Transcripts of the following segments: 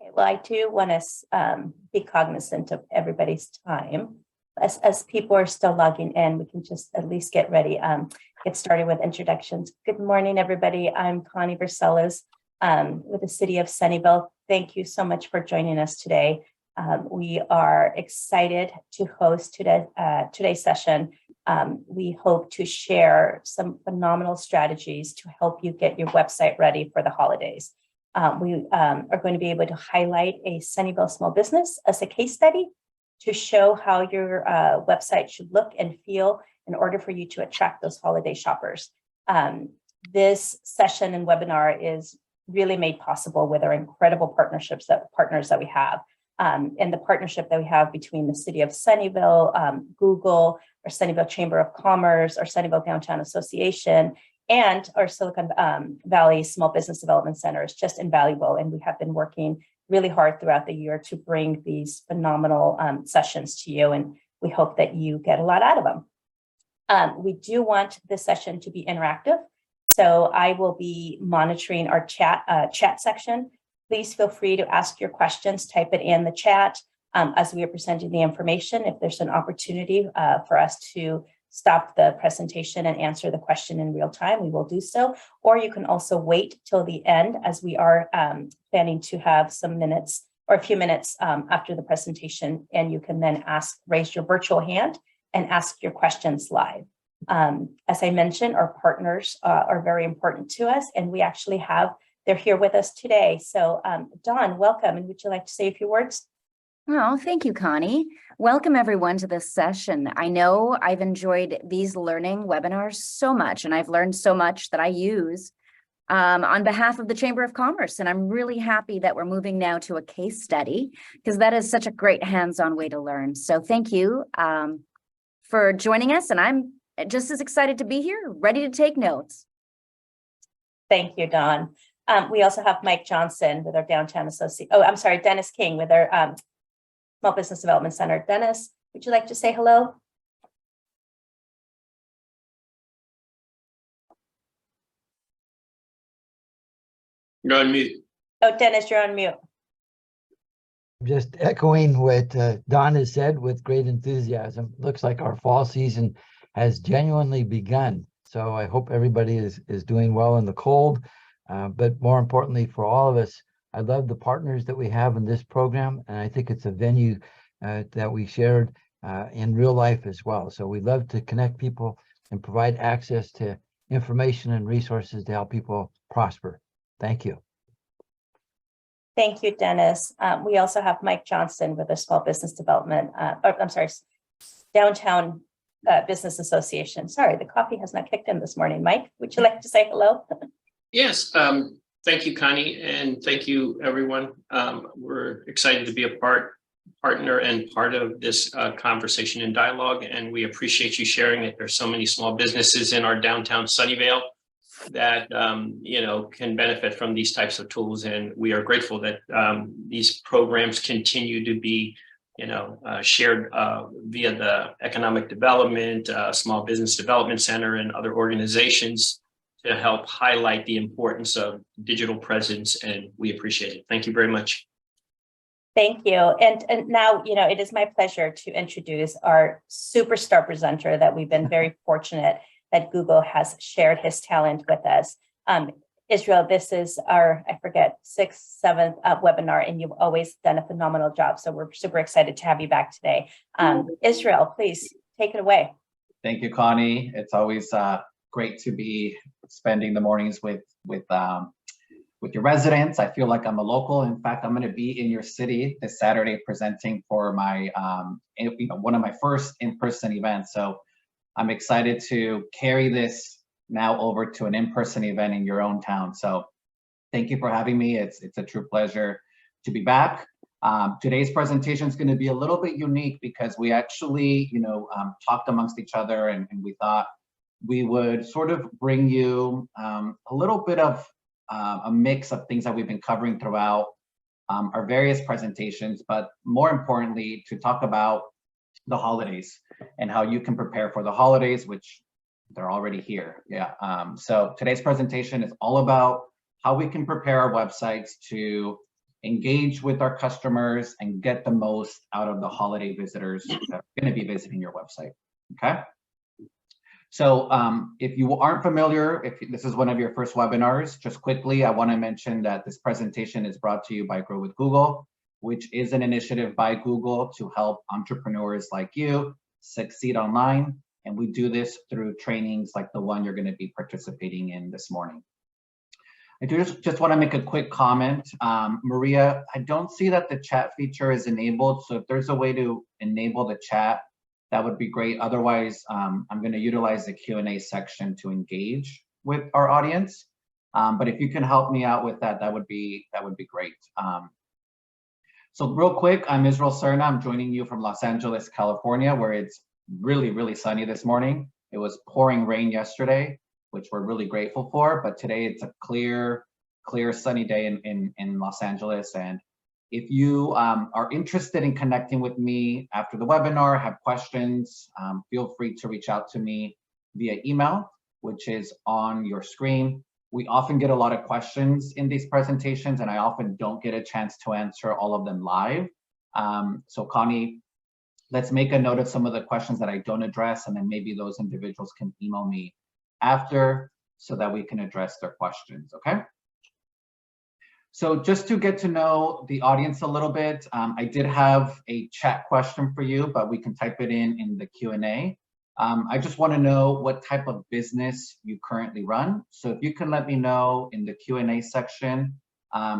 Okay, well, I do want to be cognizant of everybody's time. As people are still logging in, we can just at least get ready, get started with introductions. Good morning, everybody. I'm Connie Versellis with the City of Sunnyvale. Thank you so much for joining us today. We are excited to host today's session. We hope to share some phenomenal strategies to help you get your website ready for the holidays. We are going to be able to highlight a Sunnyvale small business as a case study to show how your website should look and feel in order for you to attract those holiday shoppers. This session and webinar is really made possible with our incredible partners that we have. And the partnership that we have between the City of Sunnyvale, Google, our Sunnyvale Chamber of Commerce, our Sunnyvale Downtown Association, and our Silicon Valley Small Business Development Center is just invaluable. And we have been working really hard throughout the year to bring these phenomenal sessions to you. And we hope that you get a lot out of them. We do want this session to be interactive. So I will be monitoring our chat section. Please feel free to ask your questions, type it in the chat as we are presenting the information. If there's an opportunity for us to stop the presentation and answer the question in real time, we will do so. Or you can also wait till the end, as we are planning to have some minutes or a few minutes after the presentation, and you can then raise your virtual hand and ask your questions live. As I mentioned, our partners are very important to us, and we actually they're here with us today. So Dawn, welcome, and would you like to say a few words? Oh, thank you, Connie. Welcome everyone to this session. I know I've enjoyed these learning webinars so much, and I've learned so much that I use on behalf of the Chamber of Commerce. And I'm really happy that we're moving now to a case study, because that is such a great hands-on way to learn. So thank you for joining us. And I'm just as excited to be here, ready to take notes. Thank you, Dawn. We also have Mike Johnson with our Downtown Association. Oh, I'm sorry, Dennis King with our Small Business Development Center. Dennis, would you like to say hello? You're on mute. Oh, Dennis, you're on mute. Just echoing what Don has said with great enthusiasm. Looks like our fall season has genuinely begun. So I hope everybody is doing well in the cold. But more importantly, for all of us, I love the partners that we have in this program. And I think it's a venue that we shared in real life as well. So we love to connect people and provide access to information and resources to help people prosper. Thank you. Thank you, Dennis. We also have Mike Johnson with the Small Business Development, Downtown Business Association. Sorry, the coffee has not kicked in this morning. Mike, would you like to say hello? Yes, thank you, Connie, and thank you, everyone. We're excited to be a partner and part of this conversation and dialogue, and we appreciate you sharing it. There's so many small businesses in our downtown Sunnyvale that can benefit from these types of tools, and we are grateful that these programs continue to be shared via the Economic Development, Small Business Development Center, and other organizations to help highlight the importance of digital presence, and we appreciate it. Thank you very much. Thank you. And now, it is my pleasure to introduce our superstar presenter that we've been very fortunate that Google has shared his talent with us. Israel, this is our, 6th, 7th webinar, and you've always done a phenomenal job. So we're super excited to have you back today. Israel, please take it away. Thank you, Connie. It's always great to be spending the mornings with your residents. I feel like I'm a local. In fact, I'm going to be in your city this Saturday presenting for my one of my first in-person events. So I'm excited to carry this now over to an in-person event in your own town. So thank you for having me. It's a true pleasure to be back. Today's presentation is going to be a little bit unique because we actually talked amongst each other, and we thought we would sort of bring you a little bit of a mix of things that we've been covering throughout our various presentations, but more importantly, to talk about the holidays and how you can prepare for the holidays, which they're already here. Yeah. So today's presentation is all about how we can prepare our websites to engage with our customers, and get the most out of the holiday visitors that are going to be visiting your website. Okay. So if you aren't familiar, if this is one of your first webinars, just quickly, I want to mention that this presentation is brought to you by Grow with Google, which is an initiative by Google to help entrepreneurs like you succeed online. And we do this through trainings like the one you're going to be participating in this morning. I do just want to make a quick comment. Maria, I don't see that the chat feature is enabled. So if there's a way to enable the chat, that would be great. Otherwise, I'm going to utilize the Q&A section to engage with our audience. But if you can help me out with that, that would be great. So real quick, I'm Israel Serna. I'm joining you from Los Angeles, California, where it's really, really sunny this morning. It was pouring rain yesterday, which we're really grateful for. But today it's a clear sunny day in Los Angeles. And if you are interested in connecting with me after the webinar, have questions, feel free to reach out to me via email, which is on your screen. We often get a lot of questions in these presentations, and I often don't get a chance to answer all of them live. So Connie, let's make a note of some of the questions that I don't address, and then maybe those individuals can email me after so that we can address their questions, okay? So just to get to know the audience a little bit, I did have a chat question for you, but we can type it in the Q&A. I just want to know what type of business you currently run. So if you can let me know in the Q&A section,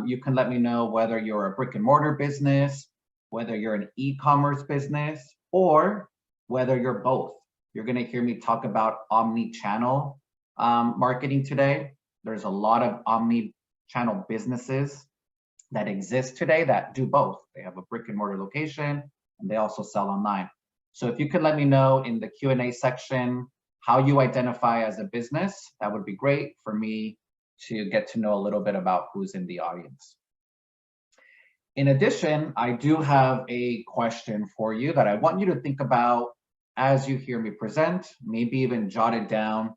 you can let me know whether you're a brick and mortar business, whether you're an e-commerce business, or whether you're both. You're going to hear me talk about omni-channel marketing today. There's a lot of omni-channel businesses that exist today that do both. They have a brick and mortar location and they also sell online. So if you could let me know in the Q&A section how you identify as a business, that would be great for me to get to know a little bit about who's in the audience. In addition, I do have a question for you that I want you to think about as you hear me present, maybe even jot it down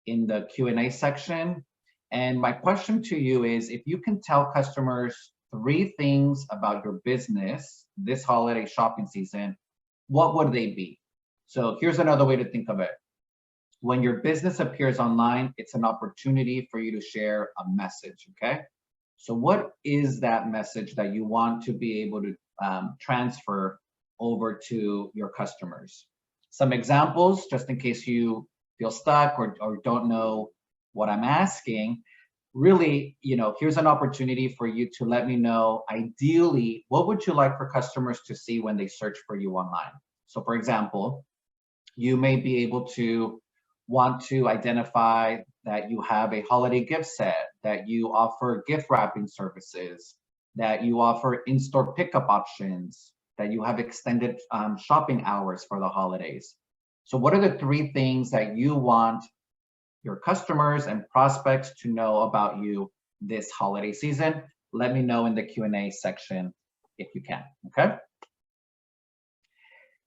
in the Q&A section. And my question to you is, if you can tell customers 3 things about your business this holiday shopping season, what would they be? So here's another way to think of it. When your business appears online, it's an opportunity for you to share a message, okay? So what is that message that you want to be able to transfer over to your customers? Some examples, just in case you feel stuck or don't know what I'm asking. Really, here's an opportunity for you to let me know, ideally, what would you like for customers to see when they search for you online? So for example, you may be able to want to identify that you have a holiday gift set, that you offer gift wrapping services, that you offer in-store pickup options, that you have extended shopping hours for the holidays. So what are the 3 things that you want your customers and prospects to know about you this holiday season? Let me know in the Q&A section if you can, okay?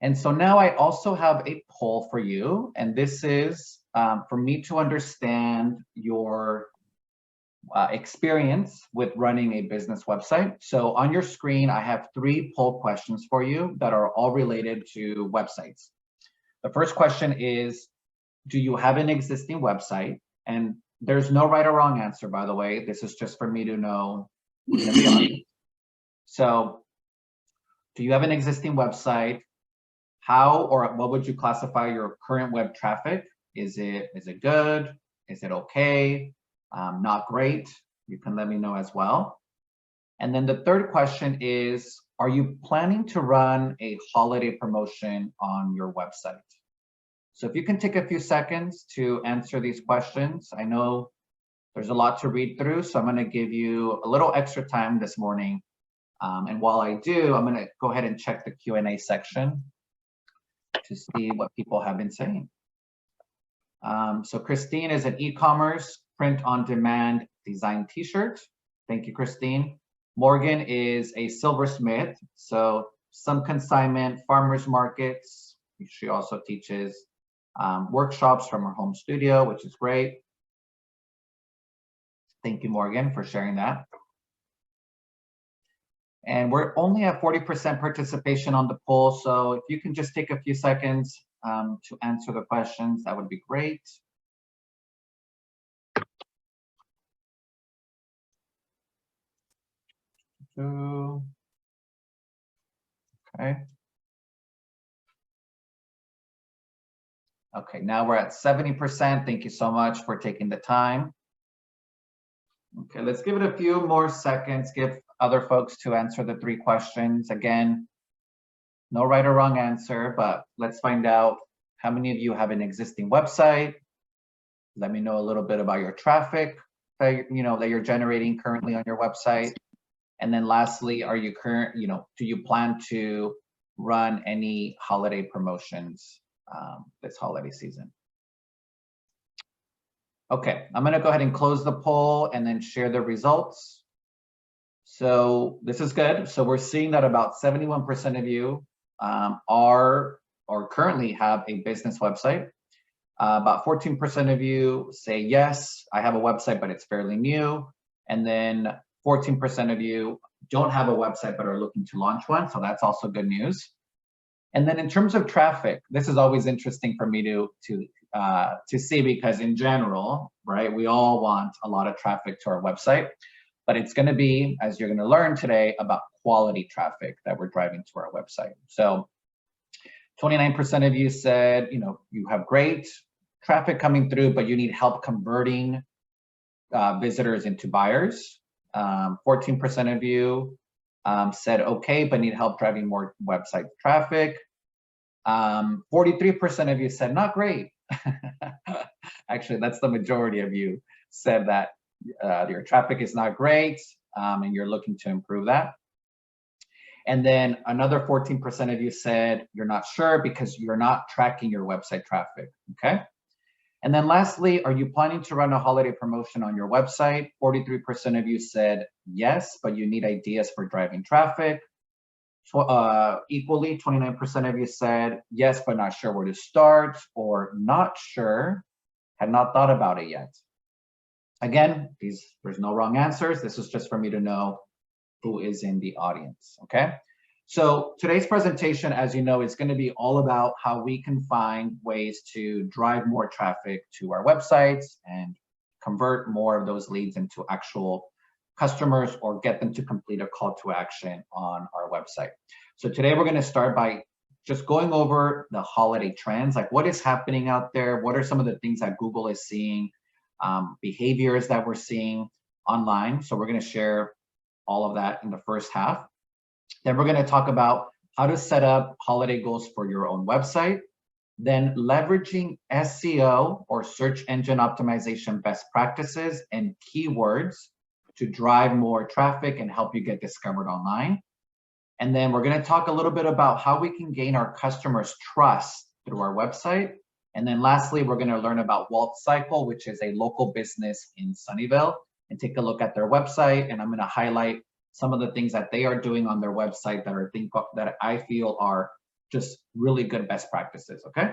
And so now I also have a poll for you, and this is for me to understand your experience with running a business website. So on your screen, I have 3 poll questions for you that are all related to websites. The first question is, do you have an existing website? And there's no right or wrong answer, by the way. This is just for me to know who's in the audience. So do you have an existing website? How or what would you classify your current web traffic? Is it good? Is it okay? Not great? You can let me know as well. And then the third question is, are you planning to run a holiday promotion on your website? So if you can take a few seconds to answer these questions. I know there's a lot to read through, so I'm going to give you a little extra time this morning. And while I do, I'm going to go ahead and check the Q&A section to see what people have been saying. So Christine is an e-commerce print-on-demand design t-shirt. Thank you, Christine. Morgan is a silversmith, so some consignment, farmers markets. She also teaches workshops from her home studio, which is great. Thank you, Morgan, for sharing that. And we're only at 40% participation on the poll. So if you can just take a few seconds to answer the questions, that would be great. Okay. Okay, now we're at 70%. Thank you so much for taking the time. Okay, let's give it a few more seconds, give other folks to answer the 3 questions. Again, no right or wrong answer, but let's find out how many of you have an existing website. Let me know a little bit about your traffic that you're generating currently on your website. And then lastly, are you do you plan to run any holiday promotions this holiday season? Okay, I'm gonna go ahead and close the poll and then share the results. So this is good. So we're seeing that about 71% of you are or currently have a business website. About 14% of you say, yes, I have a website, but it's fairly new. And then 14% of you don't have a website, but are looking to launch one. So that's also good news. And then in terms of traffic, this is always interesting for me to see, because in general, right, we all want a lot of traffic to our website, but it's going to be, as you're going to learn today, about quality traffic that we're driving to our website. So 29% of you said, you have great traffic coming through, but you need help converting visitors into buyers. 14% of you said, okay, but need help driving more website traffic. 43% of you said, not great. Actually, that's the majority of you said that your traffic is not great and you're looking to improve that. And then another 14% of you said you're not sure because you're not tracking your website traffic, okay? And then lastly, are you planning to run a holiday promotion on your website? 43% of you said yes, but you need ideas for driving traffic. Equally, 29% of you said yes, but not sure where to start, or not sure, had not thought about it yet. Again, there's no wrong answers. This is just for me to know who is in the audience, okay? So today's presentation, as you know, is going to be all about how we can find ways to drive more traffic to our websites and convert more of those leads into actual customers or get them to complete a call to action on our website. So today we're going to start by just going over the holiday trends, like what is happening out there, what are some of the things that Google is seeing, behaviors that we're seeing online. So we're going to share all of that in the first half. Then we're going to talk about how to set up holiday goals for your own website, then leveraging SEO or search engine optimization best practices and keywords to drive more traffic and help you get discovered online. And then we're going to talk a little bit about how we can gain our customers' trust through our website. And then lastly, we're going to learn about Walt Cycle, which is a local business in Sunnyvale, and take a look at their website. And I'm going to highlight some of the things that they are doing on their website that I feel are just really good best practices, okay?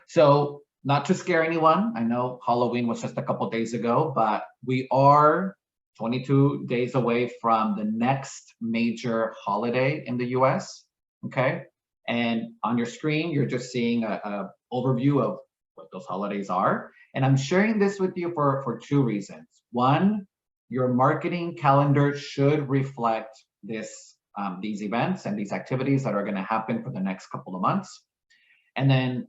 So not to scare anyone, I know Halloween was just a couple days ago, but we are 22 days away from the next major holiday in the US, okay? And on your screen, you're just seeing a overview of what those holidays are. And I'm sharing this with you for 2 reasons. One, your marketing calendar should reflect these events and these activities that are going to happen for the next couple of months. And then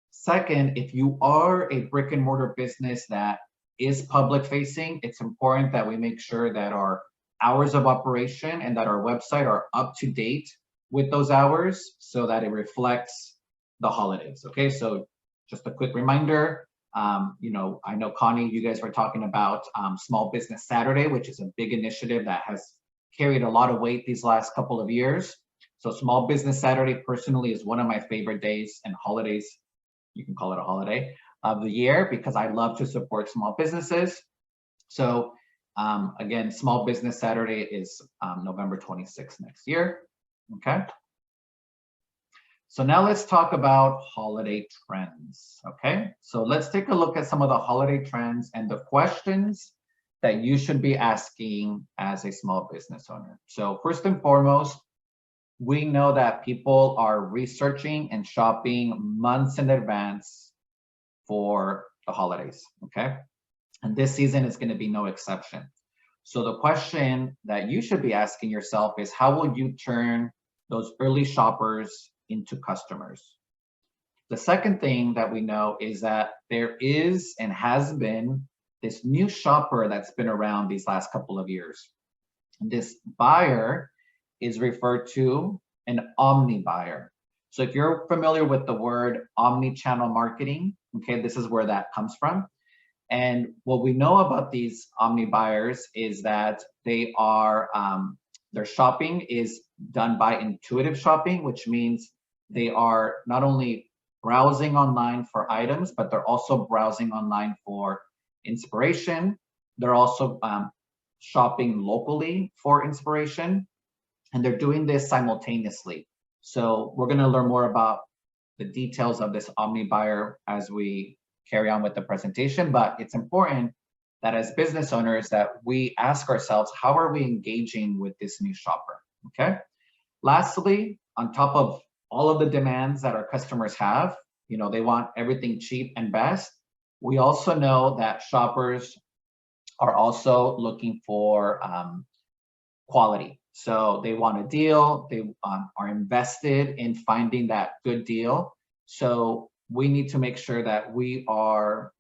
second, if you are a brick and mortar business that is public facing, it's important that we make sure that our hours of operation and that our website are up to date with those hours so that it reflects the holidays. Okay, so just a quick reminder, I know Connie, you guys were talking about Small Business Saturday, which is a big initiative that has carried a lot of weight these last couple of years. So Small Business Saturday personally is one of my favorite days and holidays, you can call it a holiday, of the year because I love to support small businesses. So again, Small Business Saturday is November 26th next year, okay? So now let's talk about holiday trends, okay? So let's take a look at some of the holiday trends and the questions that you should be asking as a small business owner. So first and foremost, we know that people are researching and shopping months in advance for the holidays, okay? And this season is going to be no exception. So the question that you should be asking yourself is, how will you turn those early shoppers into customers? The second thing that we know is that there is and has been this new shopper that's been around these last couple of years. This buyer is referred to an omni buyer. So if you're familiar with the word omni-channel marketing, okay, this is where that comes from. And what we know about these omni buyers is that they are, their shopping is done by intuitive shopping, which means they are not only browsing online for items, but they're also browsing online for inspiration. They're also shopping locally for inspiration, and they're doing this simultaneously. So we're going to learn more about the details of this omni buyer as we carry on with the presentation, but it's important that as business owners that we ask ourselves, how are we engaging with this new shopper, okay? Lastly, on top of all of the demands that our customers have, you know, they want everything cheap and best. We also know that shoppers are also looking for quality. So they want a deal, they are invested in finding that good deal. So we need to make sure that we are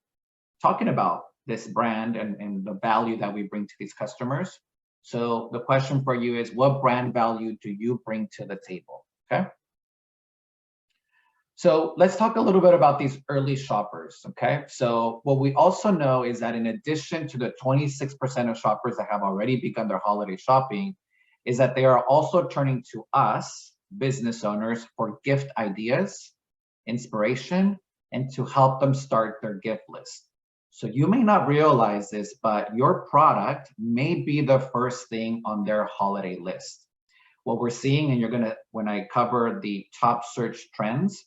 talking about this brand and the value that we bring to these customers. So the question for you is, what brand value do you bring to the table, okay? So let's talk a little bit about these early shoppers, okay? So what we also know is that in addition to the 26% of shoppers that have already begun their holiday shopping, is that they are also turning to us, business owners, for gift ideas, inspiration, and to help them start their gift list. So you may not realize this, but your product may be the first thing on their holiday list. What we're seeing, and you're gonna, when I cover the top search trends,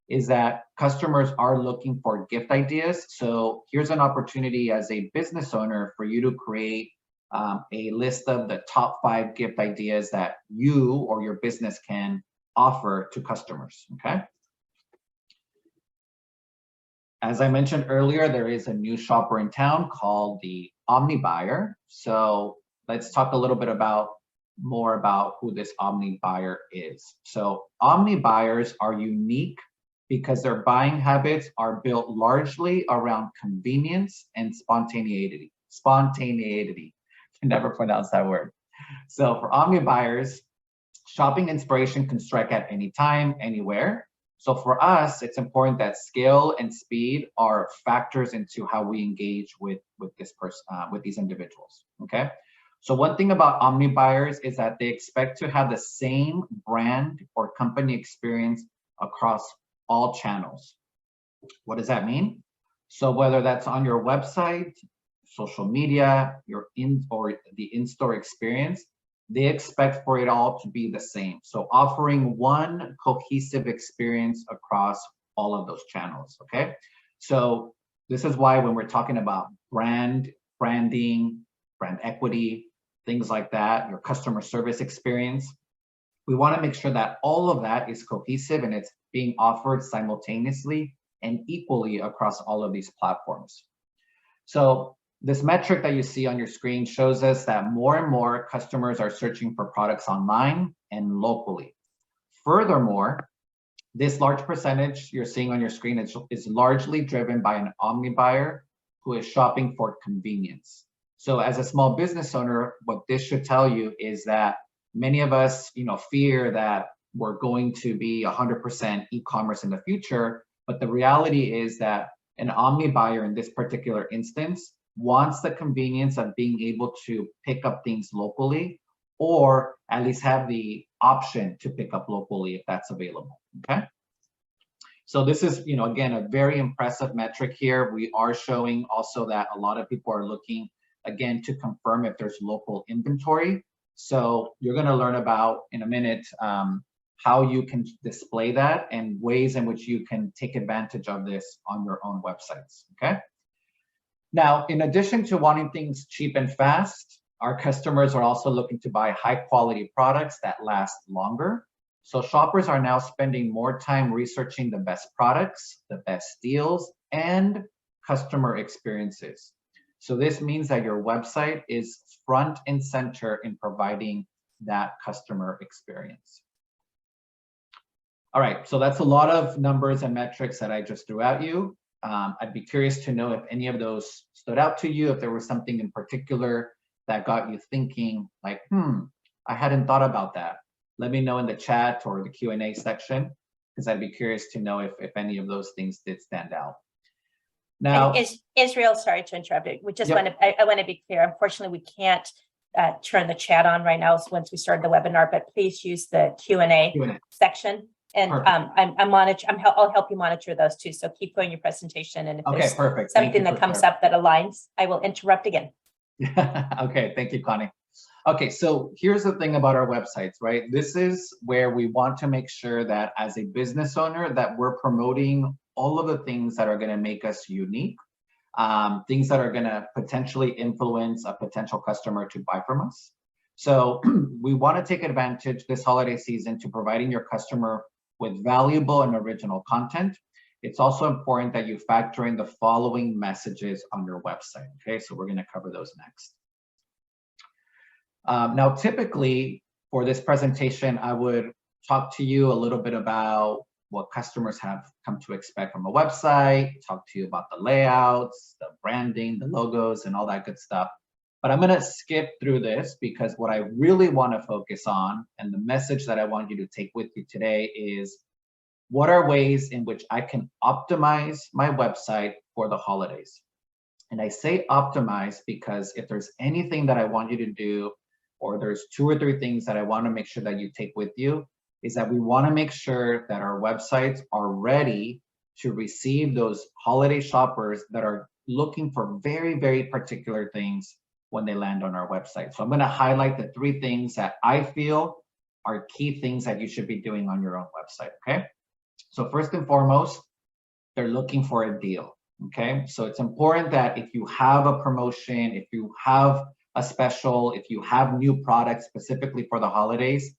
is that customers are looking for gift ideas. So here's an opportunity as a business owner for you to create a list of the top 5 gift ideas that you or your business can offer to customers, okay? As I mentioned earlier, there is a new shopper in town called the Omni Buyer. So let's talk a little bit more about who this Omni Buyer is. So Omni Buyers are unique because their buying habits are built largely around convenience and spontaneity. Spontaneity. I can never pronounce that word. So for Omni Buyers, shopping inspiration can strike at any time, anywhere. So for us, it's important that scale and speed are factors into how we engage with this person, with these individuals. Okay. So one thing about Omni Buyers is that they expect to have the same brand or company experience across all channels. What does that mean? So whether that's on your website, social media, or the in-store experience, they expect for it all to be the same. So offering one cohesive experience across all of those channels, okay? So this is why when we're talking about branding, brand equity, things like that, your customer service experience, we want to make sure that all of that is cohesive and it's being offered simultaneously and equally across all of these platforms. So this metric that you see on your screen shows us that more and more customers are searching for products online and locally. Furthermore, this large percentage you're seeing on your screen is largely driven by an omni buyer who is shopping for convenience. So as a small business owner, what this should tell you is that many of us, fear that we're going to be 100% e-commerce in the future, but the reality is that an omni buyer in this particular instance wants the convenience of being able to pick up things locally, or at least have the option to pick up locally if that's available, okay? So this is, again, a very impressive metric here. We are showing also that a lot of people are looking, again, to confirm if there's local inventory. So you're gonna learn about, in a minute, how you can display that and ways in which you can take advantage of this on your own websites, okay? Now, in addition to wanting things cheap and fast, our customers are also looking to buy high quality products that last longer. So shoppers are now spending more time researching the best products, the best deals, and customer experiences. So this means that your website is front and center in providing that customer experience. All right, so that's a lot of numbers and metrics that I just threw at you. I'd be curious to know if any of those stood out to you, if there was something in particular that got you thinking like, I hadn't thought about that. Let me know in the chat or the Q&A section, because I'd be curious to know if any of those things did stand out. Now, And Israel, sorry to interrupt you. We just Yep. want to, I want to be clear. Unfortunately, we can't turn the chat on right now once we start the webinar, but please use the Q&A Q&A. section. And Perfect. I'll help you monitor those too. So keep going your presentation. And if Okay, there's perfect. Thank something you that for comes up that aligns, I will interrupt again. Okay, thank you, Connie. Okay, so here's the thing about our websites, right? This is where we want to make sure that as a business owner that we're promoting all of the things that are going to make us unique, things that are going to potentially influence a potential customer to buy from us. So we want to take advantage this holiday season to providing your customer with valuable and original content. It's also important that you factor in the following messages on your website. Okay, so we're going to cover those next. Now, typically for this presentation, I would talk to you a little bit about what customers have come to expect from a website, talk to you about the layouts, the branding, the logos, and all that good stuff. But I'm going to skip through this because what I really want to focus on and the message that I want you to take with you today is what are ways in which I can optimize my website for the holidays. And I say optimize because if there's anything that I want you to do, or there's 2 or 3 things that I want to make sure that you take with you, is that we want to make sure that our websites are ready to receive those holiday shoppers that are looking for very, very particular things when they land on our website. So I'm going to highlight the 3 things that I feel are key things that you should be doing on your own website, okay? So first and foremost, they're looking for a deal, okay? So it's important that if you have a promotion, if you have a special, if you have new products specifically for the holidays,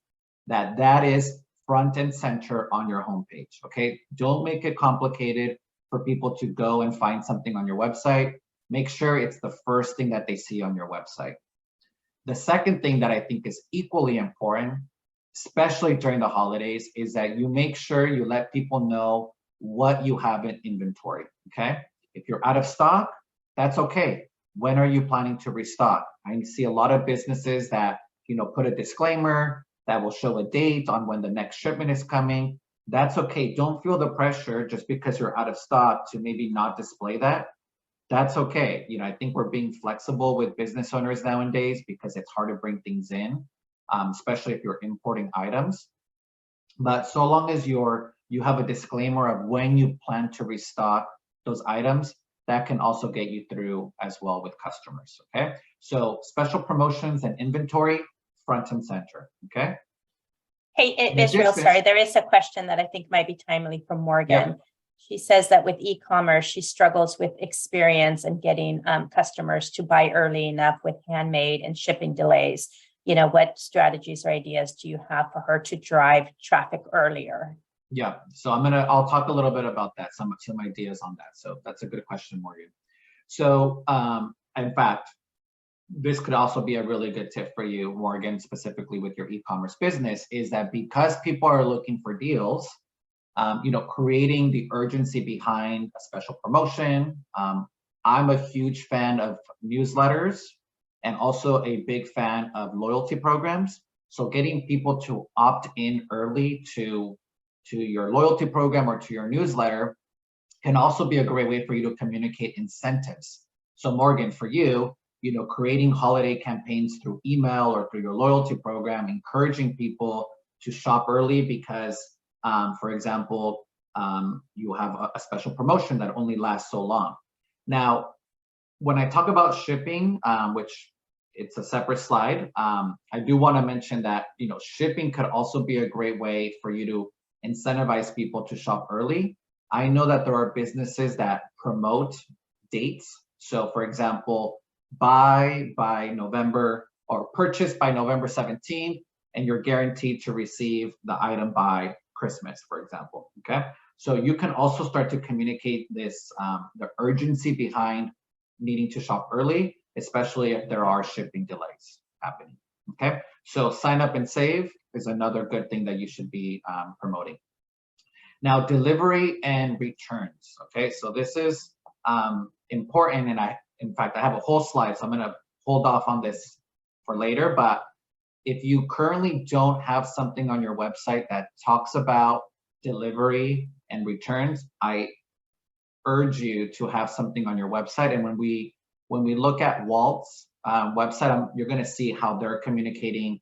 that is front and center on your homepage, okay? Don't make it complicated for people to go and find something on your website. Make sure it's the first thing that they see on your website. The second thing that I think is equally important, especially during the holidays, is that you make sure you let people know what you have in inventory, okay? If you're out of stock, that's okay. When are you planning to restock? I see a lot of businesses that, put a disclaimer that will show a date on when the next shipment is coming. That's okay. Don't feel the pressure just because you're out of stock to maybe not display that. That's okay. I think we're being flexible with business owners nowadays because it's hard to bring things in, especially if you're importing items. But so long as you have a disclaimer of when you plan to restock those items, that can also get you through as well with customers, okay? So special promotions and inventory, front and center, okay? Hey, Israel, sorry, there is a question that I think might be timely from Morgan. Yeah. She says that with e-commerce, she struggles with experience and getting customers to buy early enough with handmade and shipping delays. What strategies or ideas do you have for her to drive traffic earlier? Yeah, so I'll talk a little bit about that, some ideas on that. So that's a good question, Morgan. So in fact, this could also be a really good tip for you, Morgan, specifically with your e-commerce business, is that because people are looking for deals, creating the urgency behind a special promotion. I'm a huge fan of newsletters and also a big fan of loyalty programs. So getting people to opt in early to your loyalty program or to your newsletter can also be a great way for you to communicate incentives. So Morgan, for you, creating holiday campaigns through email or through your loyalty program, encouraging people to shop early because, for example, you have a special promotion that only lasts so long. Now, when I talk about shipping, which it's a separate slide, I do want to mention that, shipping could also be a great way for you to incentivize people to shop early. I know that there are businesses that promote dates So for example, buy by November or purchase by November 17th, and you're guaranteed to receive the item by Christmas, for example, okay? So you can also start to communicate this, the urgency behind needing to shop early, especially if there are shipping delays happening, okay? So sign up and save is another good thing that you should be promoting. Now, delivery and returns, okay? So this is important, and in fact, I have a whole slide, so I'm gonna hold off on this for later, but if you currently don't have something on your website that talks about delivery and returns, I urge you to have something on your website. And when we look at Walt's website, you're going to see how they're communicating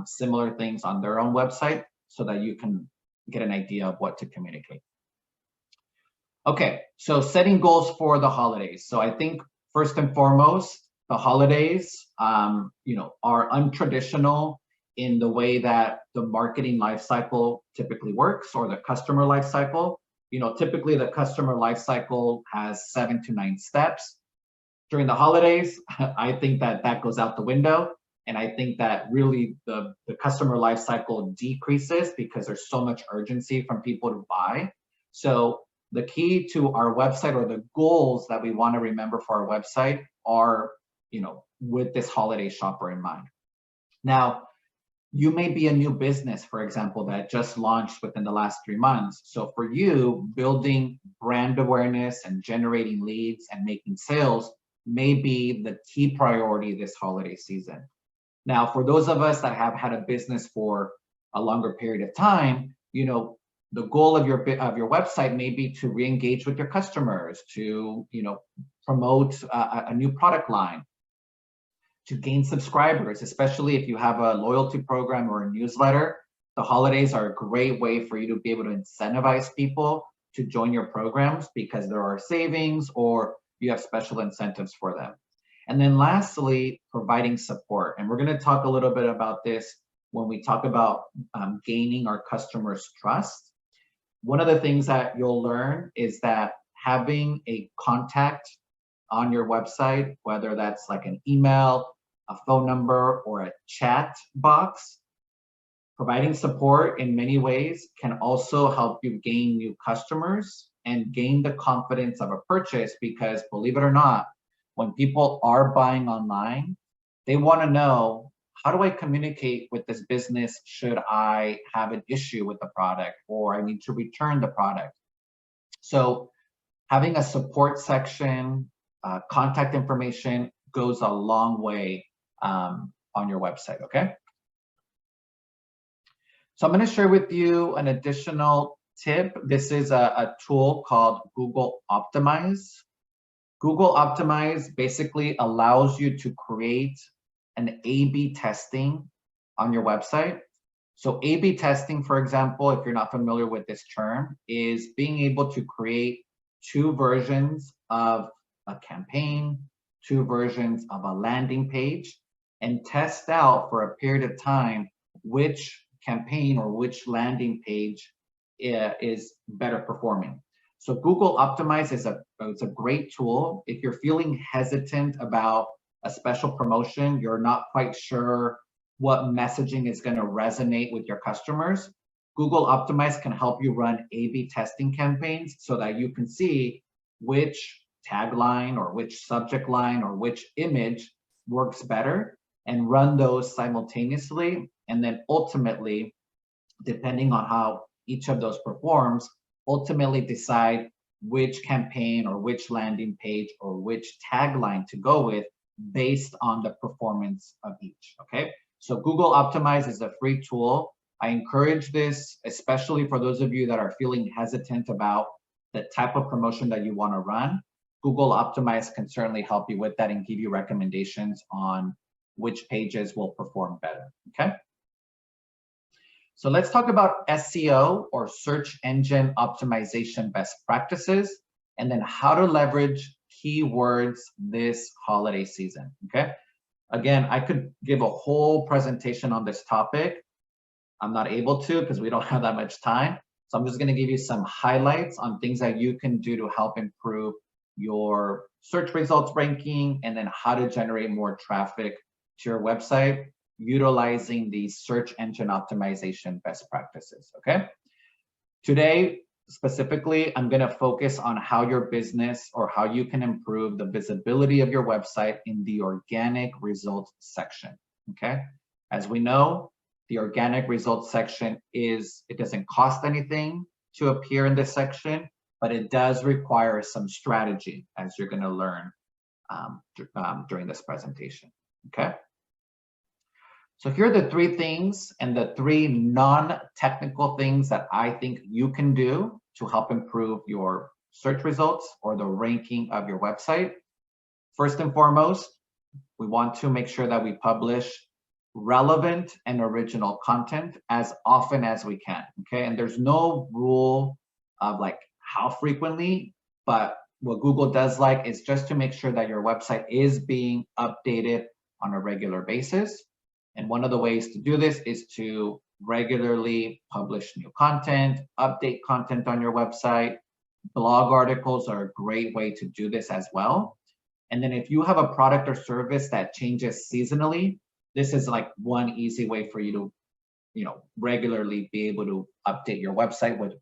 similar things on their own website so that you can get an idea of what to communicate. Okay, so setting goals for the holidays. So I think first and foremost, the holidays, you know, are untraditional in the way that the marketing life cycle typically works, or the customer life cycle. You know, typically the customer life cycle has 7 to 9 steps. During the holidays, I think that goes out the window. And I think that really the customer life cycle decreases because there's so much urgency from people to buy. So the key to our website, or the goals that we want to remember for our website, are, you know, with this holiday shopper in mind. Now, you may be a new business, for example, that just launched within the last 3 months. So for you, building brand awareness and generating leads and making sales may be the key priority this holiday season. Now, for those of us that have had a business for a longer period of time, you know, the goal of your website may be to re-engage with your customers, to, you know, promote a new product line, to gain subscribers, especially if you have a loyalty program or a newsletter. The holidays are a great way for you to be able to incentivize people to join your programs because there are savings or you have special incentives for them. And then lastly, providing support. And we're going to talk a little bit about this when we talk about gaining our customers' trust. One of the things that you'll learn is that having a contact on your website, whether that's like an email, a phone number, or a chat box, providing support in many ways can also help you gain new customers and gain the confidence of a purchase, because believe it or not, when people are buying online, they want to know, how do I communicate with this business should I have an issue with the product or I need to return the product? So having a support section, contact information goes a long way on your website, okay? So I'm going to share with you an additional tip. This is a tool called Google Optimize. Google Optimize basically allows you to create an A/B testing on your website. So A/B testing, for example, if you're not familiar with this term, is being able to create 2 versions of a campaign, 2 versions of a landing page, and test out for a period of time which campaign or which landing page is better performing. So Google Optimize is a great tool. If you're feeling hesitant about a special promotion, you're not quite sure what messaging is going to resonate with your customers, Google Optimize can help you run A/B testing campaigns so that you can see which tagline or which subject line or which image works better, and run those simultaneously. And then ultimately, depending on how each of those performs, ultimately decide which campaign or which landing page or which tagline to go with based on the performance of each, okay? So Google Optimize is a free tool. I encourage this, especially for those of you that are feeling hesitant about the type of promotion that you want to run. Google Optimize can certainly help you with that and give you recommendations on which pages will perform better, okay? So let's talk about SEO, or search engine optimization best practices, and then how to leverage keywords this holiday season, okay? Again, I could give a whole presentation on this topic. I'm not able to because we don't have that much time. So I'm just going to give you some highlights on things that you can do to help improve your search results ranking, and then how to generate more traffic to your website utilizing these search engine optimization best practices, okay? Today, specifically, I'm gonna focus on how your business or how you can improve the visibility of your website in the organic results section, okay? As we know, the organic results section it doesn't cost anything to appear in this section, but it does require some strategy, as you're gonna learn during this presentation, okay? So here are the three things and the three non-technical things that I think you can do to help improve your search results or the ranking of your website. First and foremost, we want to make sure that we publish relevant and original content as often as we can, okay? And there's no rule of like how frequently, but what Google does like is just to make sure that your website is being updated on a regular basis. And one of the ways to do this is to regularly publish new content, update content on your website. Blog articles are a great way to do this as well. And then if you have a product or service that changes seasonally, this is like one easy way for you to, regularly be able to update your website with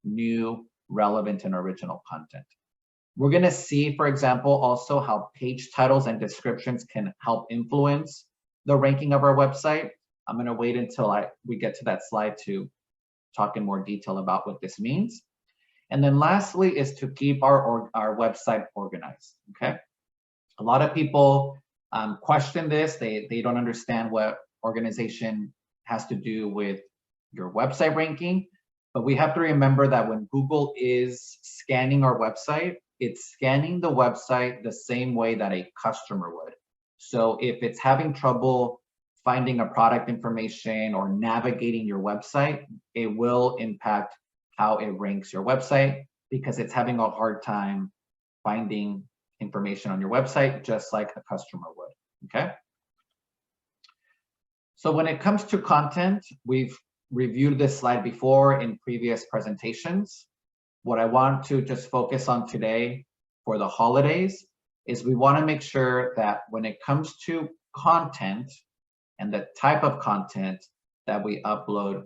new, relevant, and original content. We're gonna see, for example, also how page titles and descriptions can help influence the ranking of our website. I'm gonna wait until we get to that slide to talk in more detail about what this means. And then lastly is to keep our website organized, okay? A lot of people question this. They don't understand what organization has to do with your website ranking, but we have to remember that when Google is scanning our website, it's scanning the website the same way that a customer would. So if it's having trouble finding a product information or navigating your website, it will impact how it ranks your website because it's having a hard time finding information on your website, just like a customer would, okay? So when it comes to content, we've reviewed this slide before in previous presentations. What I want to just focus on today for the holidays is we want to make sure that when it comes to content and the type of content that we upload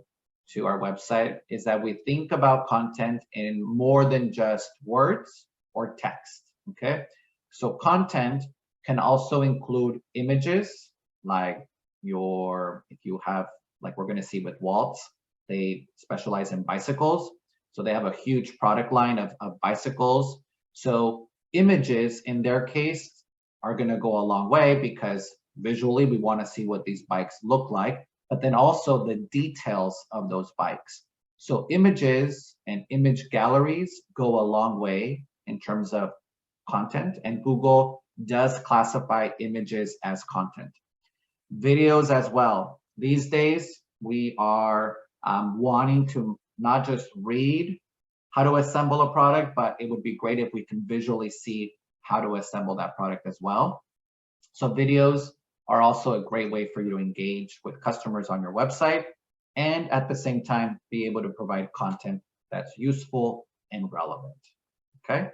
to our website is that we think about content in more than just words or text, okay? So content can also include images like if you have, like we're going to see with Waltz, they specialize in bicycles. So they have a huge product line of bicycles. So images in their case are going to go a long way because visually we want to see what these bikes look like, but then also the details of those bikes. So images and image galleries go a long way in terms of content, and Google does classify images as content. Videos as well. These days, we are wanting to not just read how to assemble a product, but it would be great if we can visually see how to assemble that product as well. So videos are also a great way for you to engage with customers on your website and at the same time be able to provide content that's useful and relevant, okay?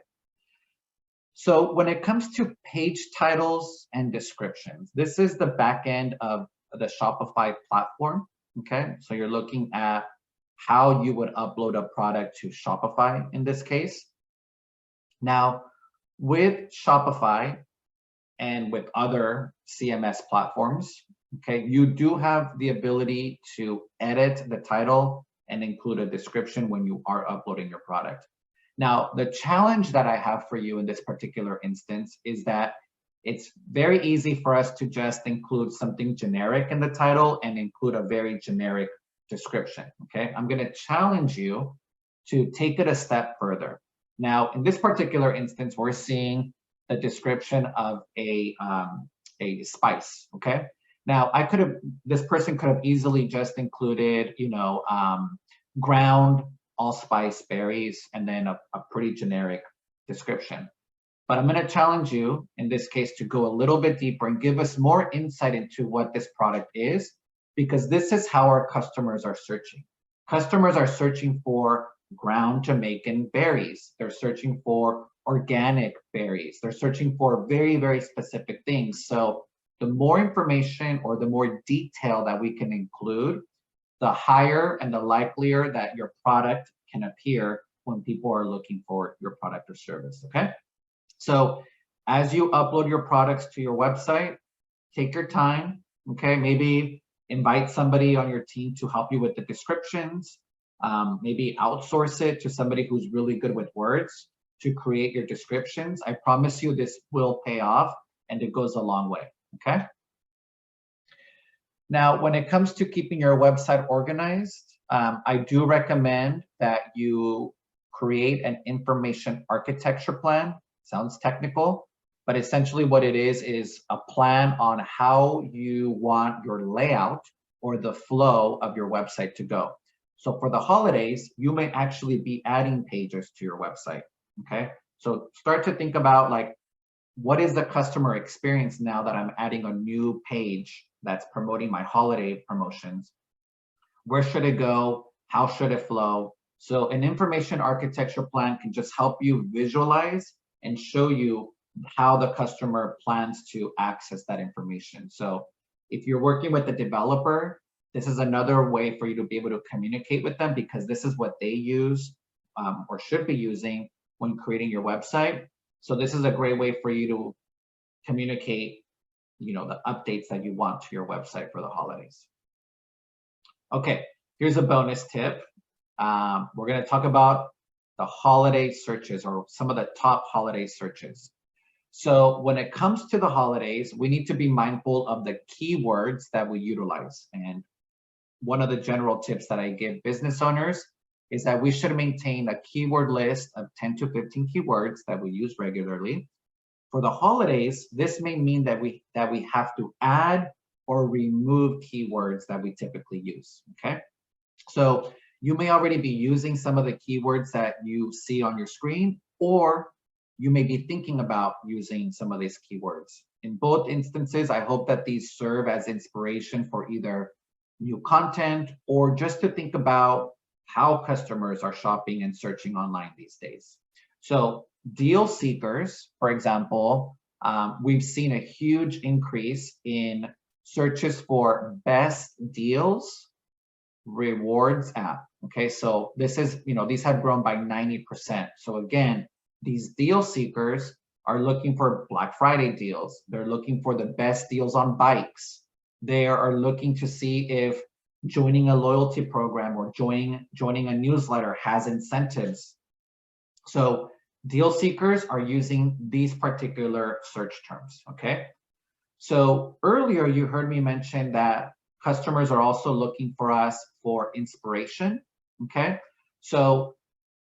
So when it comes to page titles and descriptions, this is the back end of the Shopify platform, okay? So you're looking at how you would upload a product to Shopify in this case. Now, with Shopify and with other CMS platforms, okay, you do have the ability to edit the title and include a description when you are uploading your product. Now, the challenge that I have for you in this particular instance is that it's very easy for us to just include something generic in the title and include a very generic description, okay? I'm gonna challenge you to take it a step further. Now, in this particular instance, we're seeing the description of a spice, okay? Now, this person could have easily just included, ground allspice berries and then a pretty generic description. But I'm gonna challenge you in this case to go a little bit deeper and give us more insight into what this product is, because this is how our customers are searching. Customers are searching for ground Jamaican berries. They're searching for organic berries. They're searching for very, very specific things. So the more information or the more detail that we can include, the higher and the likelier that your product can appear when people are looking for your product or service, okay? So as you upload your products to your website, take your time, okay? Maybe invite somebody on your team to help you with the descriptions. Maybe outsource it to somebody who's really good with words to create your descriptions. I promise you this will pay off and it goes a long way, okay? Now, when it comes to keeping your website organized, I do recommend that you create an information architecture plan. Sounds technical, but essentially what it is a plan on how you want your layout or the flow of your website to go. So for the holidays, you may actually be adding pages to your website, okay? So start to think about like, what is the customer experience now that I'm adding a new page that's promoting my holiday promotions? Where should it go? How should it flow? So an information architecture plan can just help you visualize and show you how the customer plans to access that information. So if you're working with a developer, this is another way for you to be able to communicate with them because this is what they use or should be using when creating your website. So this is a great way for you to communicate, you know, the updates that you want to your website for the holidays. Okay, here's a bonus tip. We're going to talk about the holiday searches or some of the top holiday searches. So when it comes to the holidays, we need to be mindful of the keywords that we utilize. And one of the general tips that I give business owners is that we should maintain a keyword list of 10 to 15 keywords that we use regularly. For the holidays, this may mean that we have to add or remove keywords that we typically use, okay? So you may already be using some of the keywords that you see on your screen, or you may be thinking about using some of these keywords. In both instances, I hope that these serve as inspiration for either new content or just to think about how customers are shopping and searching online these days. So deal seekers, for example, we've seen a huge increase in searches for best deals rewards app. Okay, so this is, you know, these have grown by 90%. So again, these deal seekers are looking for Black Friday deals. They're looking for the best deals on bikes. They are looking to see if joining a loyalty program or joining a newsletter has incentives. So deal seekers are using these particular search terms, okay? So earlier you heard me mention that customers are also looking for us for inspiration, okay? So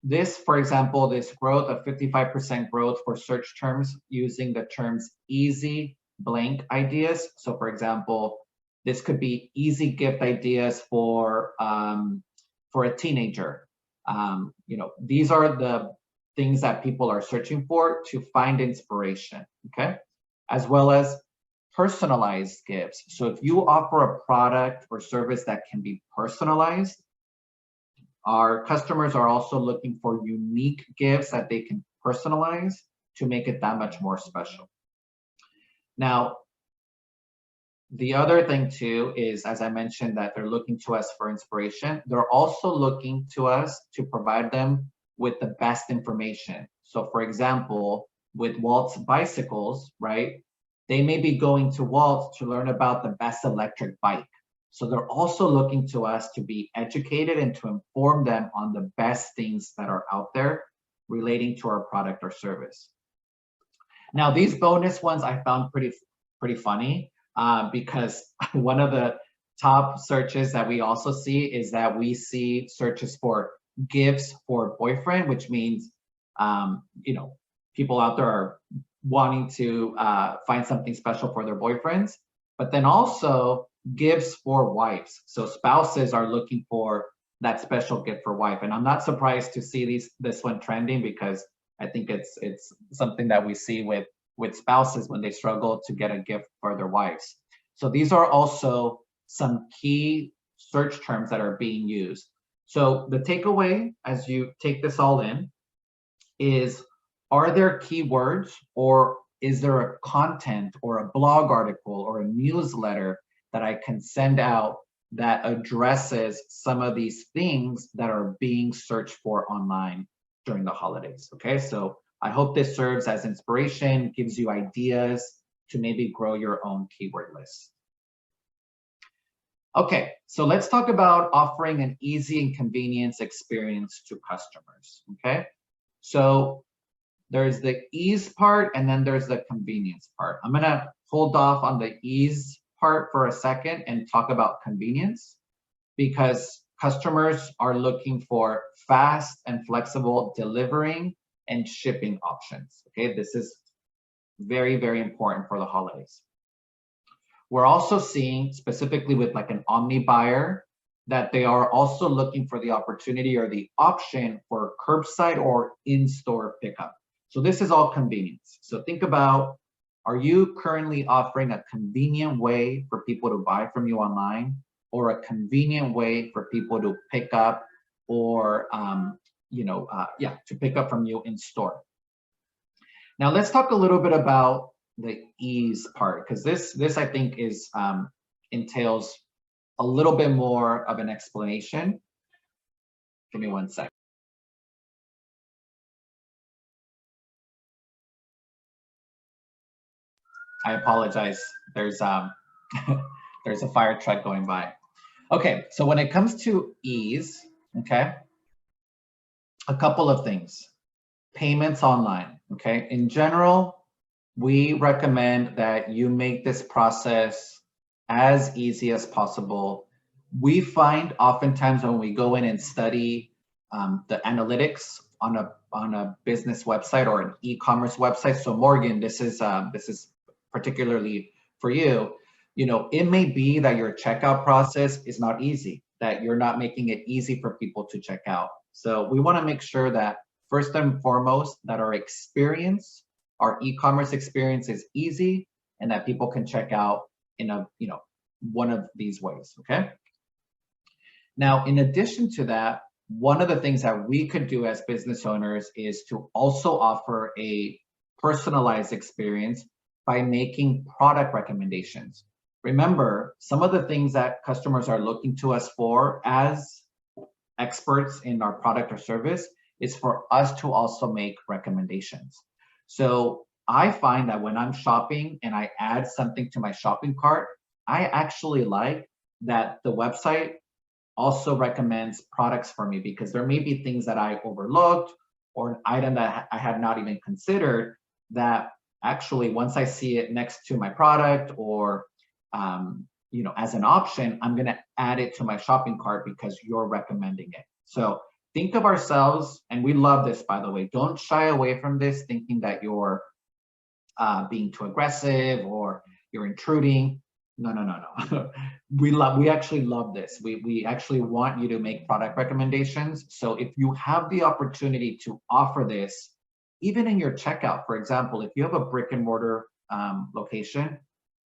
this, for example, this growth of 55% growth for search terms using the terms easy blank ideas. So for example, this could be easy gift ideas for a teenager. You know, these are the things that people are searching for to find inspiration, okay? As well as personalized gifts. So if you offer a product or service that can be personalized, our customers are also looking for unique gifts that they can personalize to make it that much more special. Now, the other thing too is, as I mentioned, that they're looking to us for inspiration. They're also looking to us to provide them with the best information. So for example, with Waltz bicycles, right? They may be going to Waltz to learn about the best electric bike. So they're also looking to us to be educated and to inform them on the best things that are out there relating to our product or service. Now, these bonus ones I found pretty funny because one of the top searches that we also see is that we see searches for gifts for boyfriend, which means, you know, people out there are wanting to find something special for their boyfriends, but then also gifts for wives. So spouses are looking for that special gift for wife. And I'm not surprised to see this one trending because I think it's something that we see with spouses when they struggle to get a gift for their wives. So these are also some key search terms that are being used. So the takeaway as you take this all in is, are there keywords, or is there a content or a blog article or a newsletter that I can send out that addresses some of these things that are being searched for online during the holidays? Okay, so I hope this serves as inspiration, gives you ideas to maybe grow your own keyword list. Okay, so let's talk about offering an easy and convenience experience to customers. Okay, so there's the ease part and then there's the convenience part. I'm gonna hold off on the ease part for a second and talk about convenience, because customers are looking for fast and flexible delivering and shipping options. Okay, this is very, very important for the holidays. We're also seeing, specifically with like an omni buyer, that they are also looking for the opportunity or the option for curbside or in-store pickup. So this is all convenience. So think about, are you currently offering a convenient way for people to buy from you online, or a convenient way for people to pick up, or to pick up from you in store? Now let's talk a little bit about the ease part, because this I think is entails a little bit more of an explanation. Give me one sec. I apologize. There's there's a fire truck going by. Okay, so when it comes to ease, okay, a couple of things. Payments online, okay? In general, we recommend that you make this process as easy as possible. We find oftentimes when we go in and study the analytics on a business website or an e-commerce website. So Morgan, this is particularly for you. You know, it may be that your checkout process is not easy, that you're not making it easy for people to check out. So we want to make sure that first and foremost, that our experience, our e-commerce experience is easy, and that people can check out in one of these ways, okay? Now, in addition to that, one of the things that we could do as business owners is to also offer a personalized experience by making product recommendations. Remember, some of the things that customers are looking to us for as experts in our product or service is for us to also make recommendations. So I find that when I'm shopping and I add something to my shopping cart, I actually like that the website also recommends products for me, because there may be things that I overlooked or an item that I had not even considered that actually once I see it next to my product or as an option, I'm going to add it to my shopping cart because you're recommending it. So think of ourselves, and we love this, by the way, don't shy away from this thinking that you're being too aggressive or you're intruding. No. We actually love this. We actually want you to make product recommendations. So if you have the opportunity to offer this, even in your checkout, for example, if you have a brick and mortar location,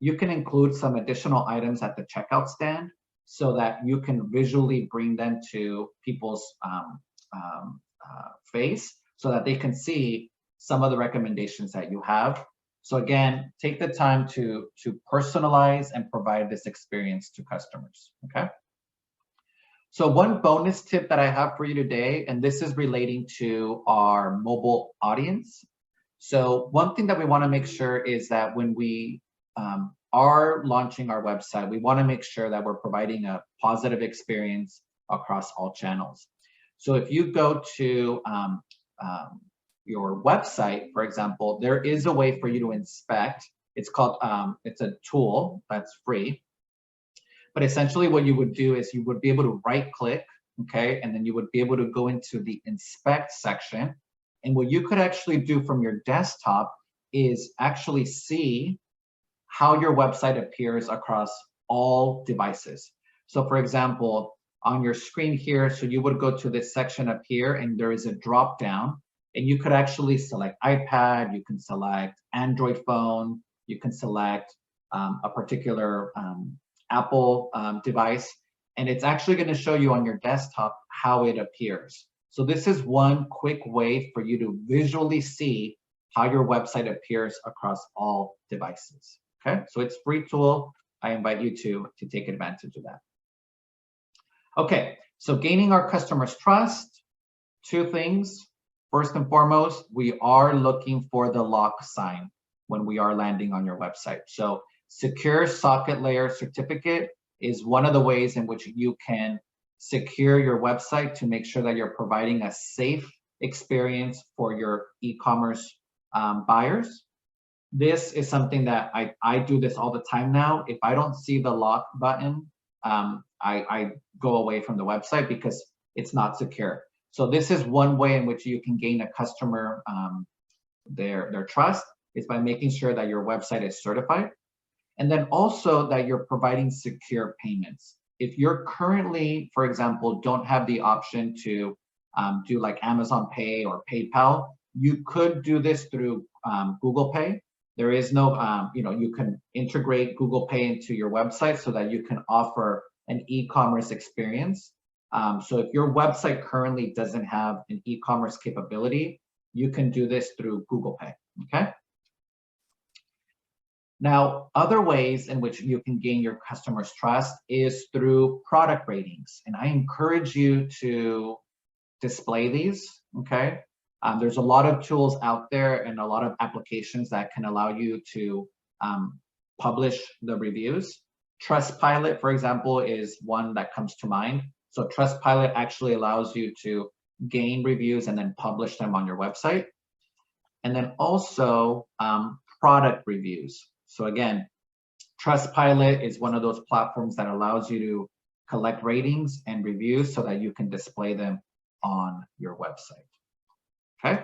you can include some additional items at the checkout stand so that you can visually bring them to people's face so that they can see some of the recommendations that you have. So again, take the time to personalize and provide this experience to customers, okay? So one bonus tip that I have for you today, and this is relating to our mobile audience. So one thing that we want to make sure is that when we are launching our website, we want to make sure that we're providing a positive experience across all channels. So if you go to your website, for example, there is a way for you to inspect. It's called, it's a tool that's free. But essentially what you would do is you would be able to right click, okay? And then you would be able to go into the inspect section. And what you could actually do from your desktop is actually see how your website appears across all devices. So for example, on your screen here, so you would go to this section up here and there is a drop down and you could actually select iPad, you can select Android phone, you can select a particular Apple device, and it's actually going to show you on your desktop how it appears. So this is one quick way for you to visually see how your website appears across all devices. Okay, so it's a free tool. I invite you to take advantage of that. Okay, so gaining our customers' trust, two things. First and foremost, we are looking for the lock sign when we are landing on your website. So secure socket layer certificate is one of the ways in which you can secure your website to make sure that you're providing a safe experience for your e-commerce buyers. This is something that I do this all the time now. If I don't see the lock button, I go away from the website because it's not secure. So this is one way in which you can gain a customer their trust, is by making sure that your website is certified. And then also that you're providing secure payments. If you're currently, for example, don't have the option to do like Amazon Pay or PayPal, you could do this through Google Pay. There is no, you can integrate Google Pay into your website so that you can offer an e-commerce experience. So if your website currently doesn't have an e-commerce capability, you can do this through Google Pay, okay? Now, other ways in which you can gain your customers' trust is through product ratings. And I encourage you to display these, okay? There's a lot of tools out there and a lot of applications that can allow you to publish the reviews. Trustpilot, for example, is one that comes to mind. So Trustpilot actually allows you to gain reviews and then publish them on your website. And then also product reviews. So again, Trustpilot is one of those platforms that allows you to collect ratings and reviews so that you can display them on your website. Okay,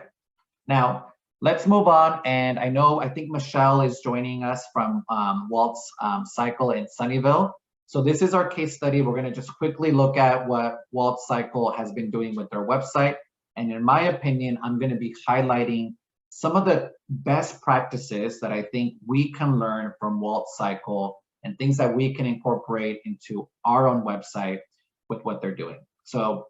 now let's move on. And I think Michelle is joining us from Waltz Cycle in Sunnyvale. So this is our case study. We're going to just quickly look at what Waltz Cycle has been doing with their website. And in my opinion, I'm going to be highlighting some of the best practices that I think we can learn from Waltz Cycle and things that we can incorporate into our own website with what they're doing. So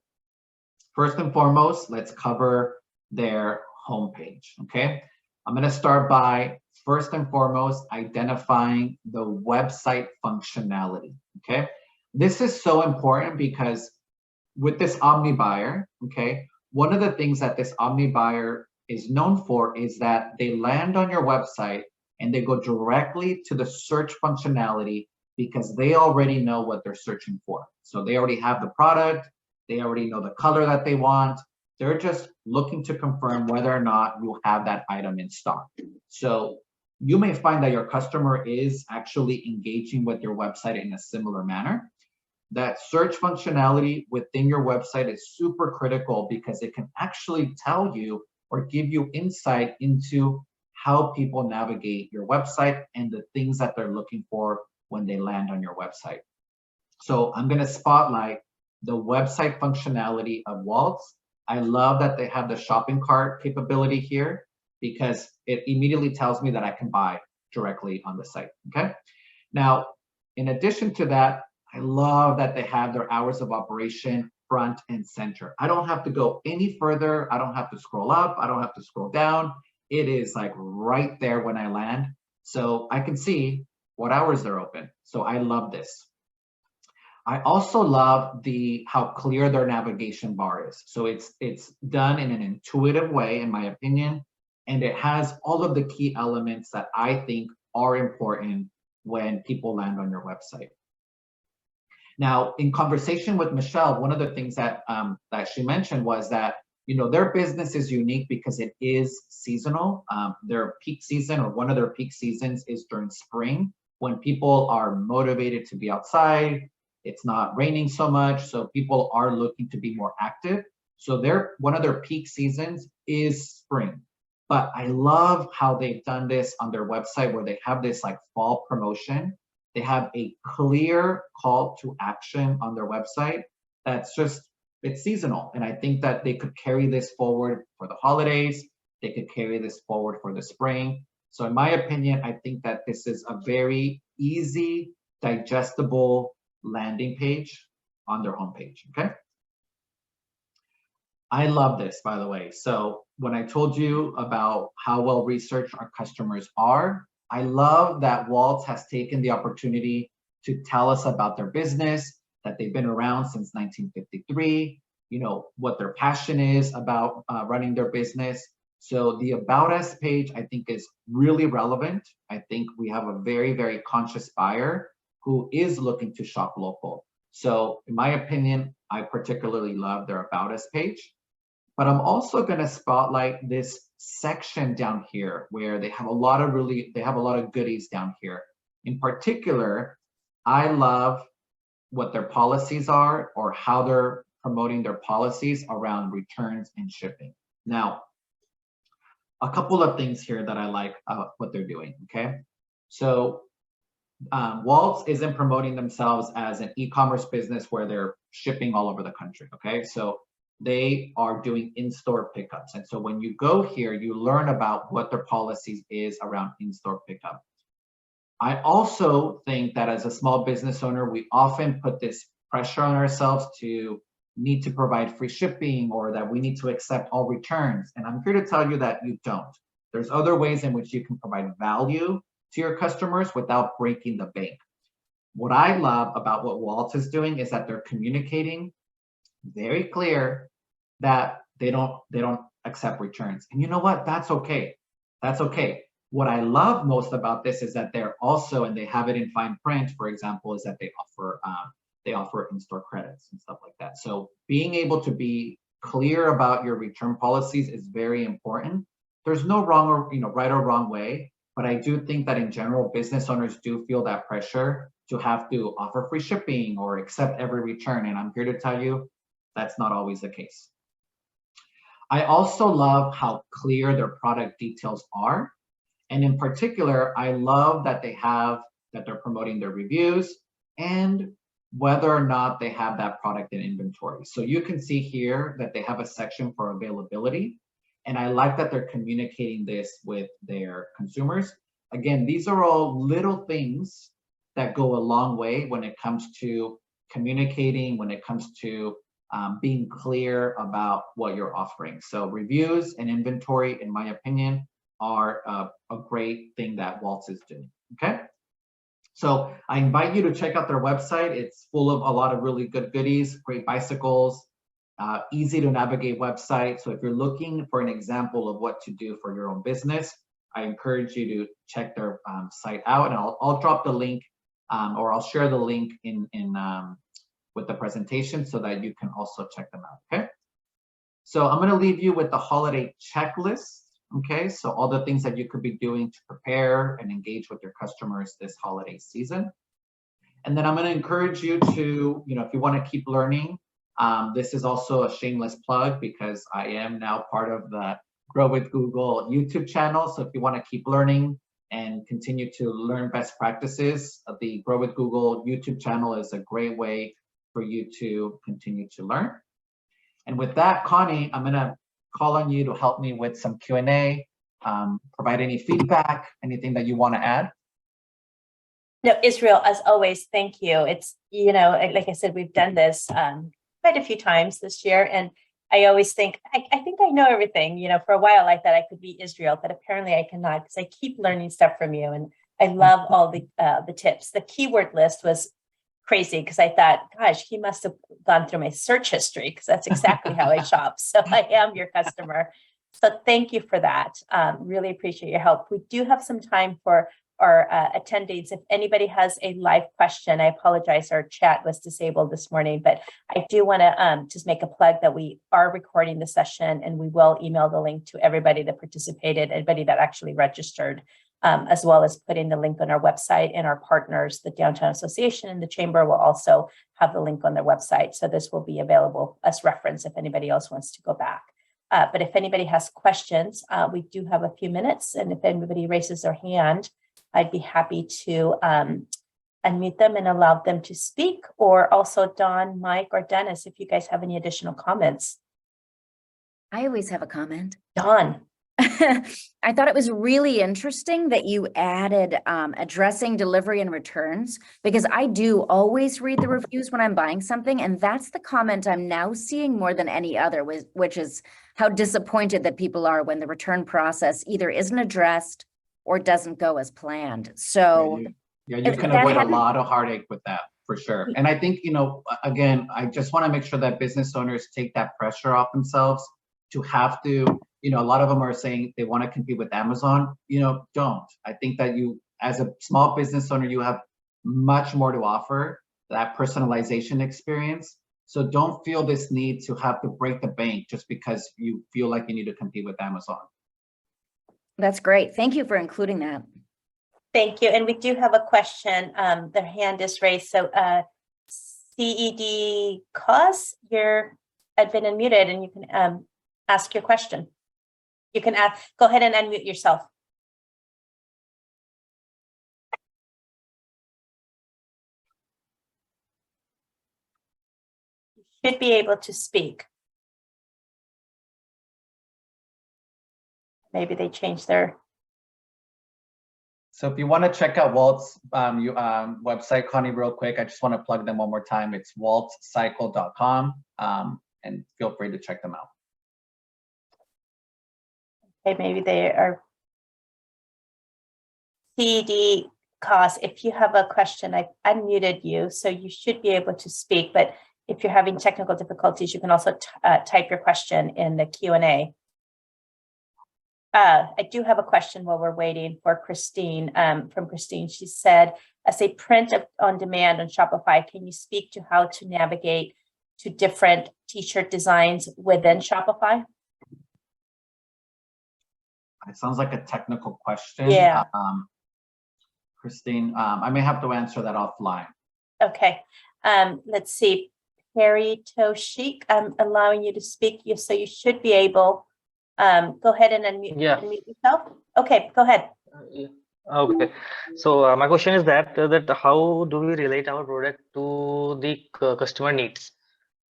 first and foremost, let's cover their homepage, okay? I'm gonna start by, first and foremost, identifying the website functionality, okay? This is so important because with this Omni buyer, okay, one of the things that this Omni buyer is known for is that they land on your website and they go directly to the search functionality because they already know what they're searching for. So they already have the product, they already know the color that they want. They're just looking to confirm whether or not you have that item in stock. So you may find that your customer is actually engaging with your website in a similar manner. That search functionality within your website is super critical because it can actually tell you or give you insight into how people navigate your website and the things that they're looking for when they land on your website. So I'm going to spotlight the website functionality of Waltz. I love that they have the shopping cart capability here because it immediately tells me that I can buy directly on the site, okay? Now, in addition to that, I love that they have their hours of operation front and center. I don't have to go any further. I don't have to scroll up. I don't have to scroll down. It is like right there when I land. So I can see what hours they're open. So I love this. I also love how clear their navigation bar is. So it's done in an intuitive way, in my opinion, and it has all of the key elements that I think are important when people land on your website. Now, in conversation with Michelle, one of the things that she mentioned was that their business is unique because it is seasonal. Their peak season, or one of their peak seasons, is during spring when people are motivated to be outside. It's not raining so much, so people are looking to be more active. So one of their peak seasons is spring. But I love how they've done this on their website where they have this like fall promotion. They have a clear call to action on their website that's it's seasonal. And I think that they could carry this forward for the holidays. They could carry this forward for the spring. So in my opinion, I think that this is a very easy, digestible landing page on their homepage, okay? I love this, by the way. So when I told you about how well researched our customers are, I love that Waltz has taken the opportunity to tell us about their business, that they've been around since 1953, you know, what their passion is about running their business. So the About Us page, I think, is really relevant. I think we have a very, very conscious buyer who is looking to shop local. So in my opinion, I particularly love their About Us page. But I'm also going to spotlight this section down here where they have a lot of goodies down here. In particular, I love what their policies are or how they're promoting their policies around returns and shipping. Now, a couple of things here that I like what they're doing, okay? So Waltz isn't promoting themselves as an e-commerce business where they're shipping all over the country, okay? So they are doing in-store pickups. And so when you go here, you learn about what their policies is around in-store pickup. I also think that as a small business owner, we often put this pressure on ourselves to need to provide free shipping or that we need to accept all returns. And I'm here to tell you that you don't. There's other ways in which you can provide value to your customers without breaking the bank. What I love about what Waltz is doing is that they're communicating very clear that they don't accept returns. And you know what? That's okay. That's okay. What I love most about this is that they're also, and they have it in fine print, for example, is that they offer in-store credits and stuff like that. So being able to be clear about your return policies is very important. There's no wrong or right or wrong way, but I do think that in general, business owners do feel that pressure to have to offer free shipping or accept every return. And I'm here to tell you, that's not always the case. I also love how clear their product details are. And in particular, I love that they're promoting their reviews and whether or not they have that product in inventory. So you can see here that they have a section for availability. And I like that they're communicating this with their consumers. Again, these are all little things that go a long way when it comes to communicating, when it comes to being clear about what you're offering. So reviews and inventory, in my opinion, are a great thing that Waltz is doing, okay? So I invite you to check out their website. It's full of a lot of really good goodies, great bicycles, easy to navigate website. So if you're looking for an example of what to do for your own business, I encourage you to check their site out, and I'll drop the link or I'll share the link in with the presentation so that you can also check them out, okay? So I'm gonna leave you with the holiday checklist, okay? So all the things that you could be doing to prepare and engage with your customers this holiday season. And then I'm gonna encourage you to, if you wanna keep learning, this is also a shameless plug because I am now part of the Grow with Google YouTube channel. So if you wanna keep learning and continue to learn best practices, the Grow with Google YouTube channel is a great way for you to continue to learn. And with that, Connie, I'm gonna call on you to help me with some Q&A, provide any feedback, anything that you wanna add. No, Israel, as always, thank you. It's, like I said, we've done this quite a few times this year. And I always think, I think I know everything, for a while I thought I could be Israel, but apparently I cannot because I keep learning stuff from you. And I love all the tips. The keyword list was crazy because I thought, gosh, he must have gone through my search history because that's exactly how I shop. So I am your customer. So thank you for that. Really appreciate your help. We do have some time for our attendees. If anybody has a live question, I apologize, our chat was disabled this morning, but I do want to just make a plug that we are recording the session and we will email the link to everybody that participated, everybody that actually registered, as well as putting the link on our website, and our partners, the Downtown Association and the Chamber, will also have the link on their website. So this will be available as reference if anybody else wants to go back. But if anybody has questions, we do have a few minutes, and if anybody raises their hand, I'd be happy to unmute them and allow them to speak, or also Dawn, Mike, or Dennis, if you guys have any additional comments. I always have a comment. Dawn. I thought it was really interesting that you added addressing delivery and returns, because I do always read the reviews when I'm buying something. And that's the comment I'm now seeing more than any other, which is how disappointed that people are when the return process either isn't addressed or doesn't go as planned. So Yeah, you if can that avoid a hadn't- lot of heartache with that, for sure. And I think, again, I just want to make sure that business owners take that pressure off themselves to have to, a lot of them are saying they want to compete with Amazon, don't. I think that you, as a small business owner, you have much more to offer, that personalization experience. So don't feel this need to have to break the bank just because you feel like you need to compete with Amazon. That's great. Thank you for including that. Thank you. And we do have a question. Their hand is raised. So CED Cause, I've been unmuted and you can ask your question. You can go ahead and unmute yourself. You should be able to speak. Maybe they changed their. So if you want to check out Walt's website, Connie, real quick, I just want to plug them one more time. It's waltcycle.com, and feel free to check them out. Okay, maybe they are. CED Cause, if you have a question, I unmuted you, so you should be able to speak. But if you're having technical difficulties, you can also type your question in the Q&A. I do have a question while we're waiting for Christine. From Christine, she said, as a print on demand on Shopify, can you speak to how to navigate to different t-shirt designs within Shopify? It sounds like a technical question. Yeah. Christine, I may have to answer that offline. Okay. Let's see. Perry Toshik, I'm allowing you to speak, so you should be able. Go ahead and unmute yourself. Okay, go ahead. Okay, so my question is that how do we relate our product to the customer needs?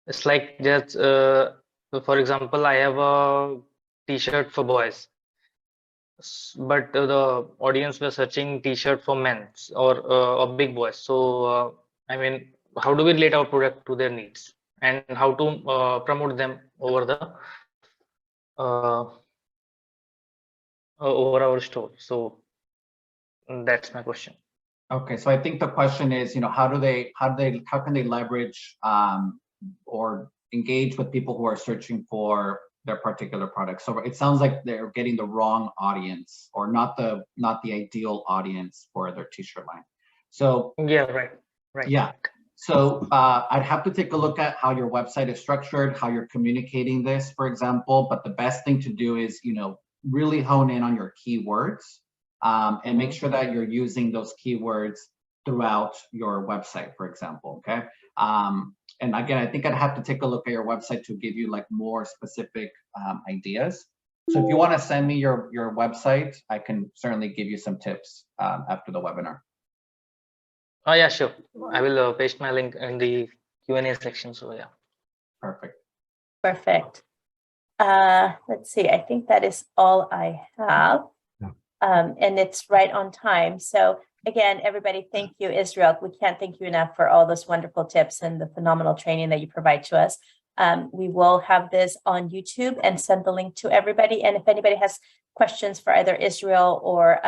It's like just for example, I have a t-shirt for boys, but the audience were searching t-shirt for men or big boys. So I mean, how do we relate our product to their needs and how to promote them over the over our store? So that's my question. Okay, so I think the question is, how can they leverage or engage with people who are searching for their particular product? So it sounds like they're getting the wrong audience, or not the ideal audience for their t-shirt line. So Yeah, right. Yeah. So I'd have to take a look at how your website is structured, how you're communicating this, for example. But the best thing to do is, really hone in on your keywords and make sure that you're using those keywords throughout your website, for example. Okay. And again, I think I'd have to take a look at your website to give you like more specific ideas. So if you want to send me your website, I can certainly give you some tips after the webinar. Oh yeah, sure. I will paste my link in the Q&A section. So yeah. Perfect. Perfect. Let's see. I think that is all I have. And it's right on time. So again, everybody, thank you, Israel. We can't thank you enough for all those wonderful tips and the phenomenal training that you provide to us. We will have this on YouTube and send the link to everybody. And if anybody has questions for either Israel or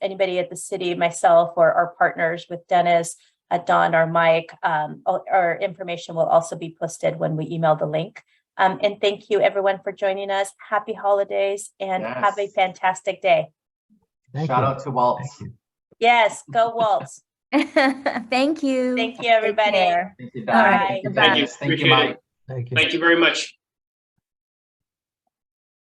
anybody at the city, myself, or our partners with Dennis, Don, or Mike, our information will also be posted when we email the link. And thank you, everyone, for joining us. Happy holidays and have a fantastic day. Shout out to Waltz. Yes, go Waltz. Thank you. Thank you, everybody. Take care. Thank you, All Don. right. Thank you, Thank you. Dennis. Thank you, Appreciate it. Mike. Thank you. Thank you very much.